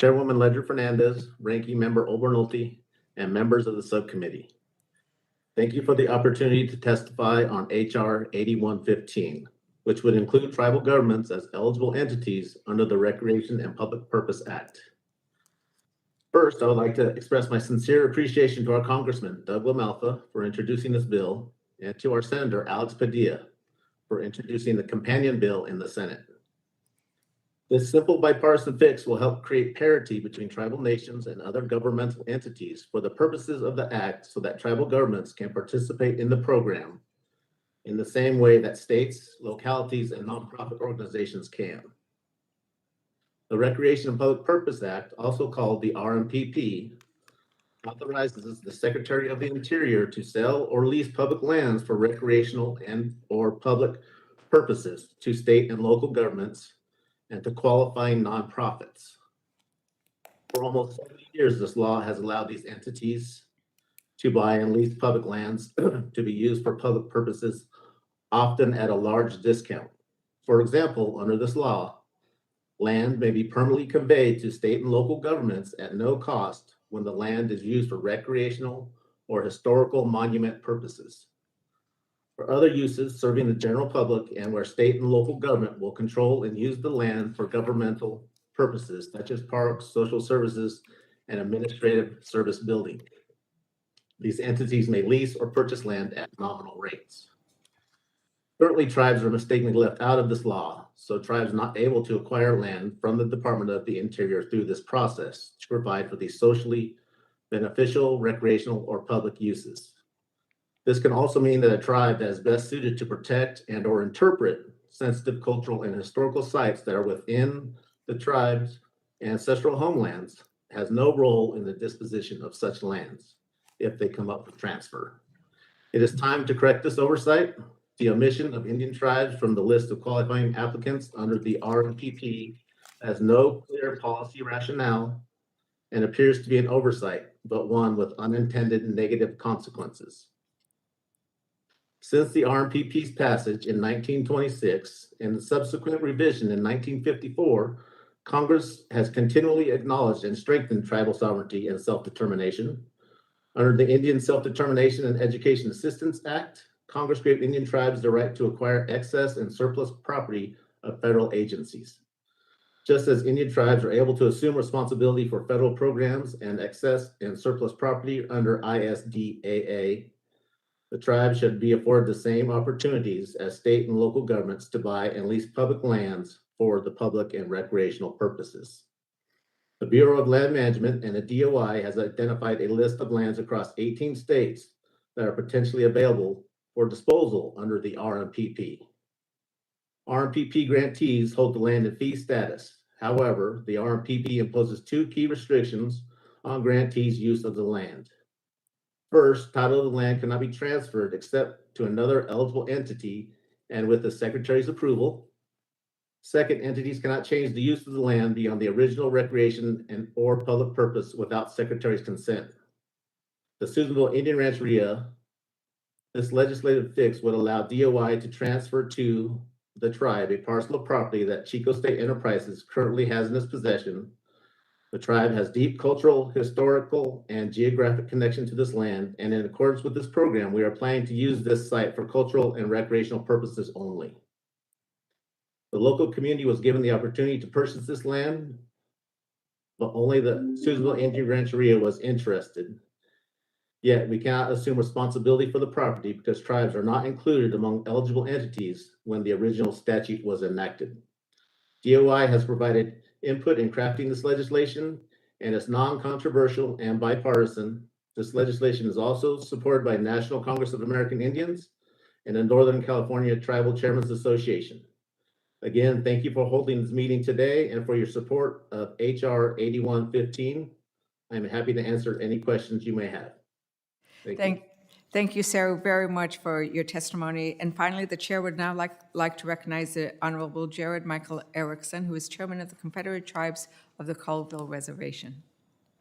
Chairwoman Ledger Fernández, Ranking Member Obernolte, and members of the subcommittee. Thank you for the opportunity to testify on H.R. 8115, which would include tribal governments as eligible entities under the Recreation and Public Purpose Act. First, I would like to express my sincere appreciation to our Congressman, Doug LaMalfa, for introducing this bill, and to our Senator, Alex Padilla, for introducing the companion bill in the Senate. This simple bipartisan fix will help create parity between tribal nations and other governmental entities for the purposes of the act so that tribal governments can participate in the program in the same way that states, localities, and nonprofit organizations can. The Recreation and Public Purpose Act, also called the RMPP, authorizes the Secretary of the Interior to sell or lease public lands for recreational and or public purposes to state and local governments and to qualifying nonprofits. For almost 70 years, this law has allowed these entities to buy and lease public lands to be used for public purposes, often at a large discount. For example, under this law, land may be permanently conveyed to state and local governments at no cost when the land is used for recreational or historical monument purposes. For other uses serving the general public and where state and local government will control and use the land for governmental purposes such as parks, social services, and administrative service building. These entities may lease or purchase land at nominal rates. Currently, tribes are mistakenly left out of this law, so tribes not able to acquire land from the Department of the Interior through this process to provide for these socially beneficial, recreational, or public uses. This can also mean that a tribe that is best suited to protect and or interpret sensitive cultural and historical sites that are within the tribe's ancestral homelands has no role in the disposition of such lands if they come up for transfer. It is time to correct this oversight. The omission of Indian tribes from the list of qualifying applicants under the RMPP has no clear policy rationale and appears to be an oversight, but one with unintended negative consequences. Since the RMPP's passage in 1926 and the subsequent revision in 1954, Congress has continually acknowledged and strengthened tribal sovereignty and self-determination. Under the Indian Self-Determination and Education Assistance Act, Congress gave Indian tribes the right to acquire excess and surplus property of federal agencies. Just as Indian tribes are able to assume responsibility for federal programs and excess and surplus property under ISDAA, the tribes should be afforded the same opportunities as state and local governments to buy and lease public lands for the public and recreational purposes. The Bureau of Land Management and the DOI has identified a list of lands across 18 states that are potentially available for disposal under the RMPP. RMPP grantees hold the land in fee status. However, the RMPP imposes two key restrictions on grantees' use of the land. First, title of the land cannot be transferred except to another eligible entity and with the Secretary's approval. Second, entities cannot change the use of the land beyond the original recreation and or public purpose without Secretary's consent. The Susanville Indian Rancheria, this legislative fix would allow DOI to transfer to the tribe a parcel of property that Chico State Enterprises currently has in its possession. The tribe has deep cultural, historical, and geographic connection to this land, and in accordance with this program, we are planning to use this site for cultural and recreational purposes only. The local community was given the opportunity to purchase this land, but only the Susanville Indian Rancheria was interested. Yet we cannot assume responsibility for the property because tribes are not included among eligible entities when the original statute was enacted. DOI has provided input in crafting this legislation, and it's non-controversial and bipartisan. This legislation is also supported by National Congress of American Indians and the Northern California Tribal Chairmen's Association. Again, thank you for holding this meeting today and for your support of H.R. 8115. I'm happy to answer any questions you may have. Thank you, Sarah, very much for your testimony. And finally, the chair would now like to recognize the Honorable Jared Michael Erickson, who is chairman of the Confederated Tribes of the Colville Reservation.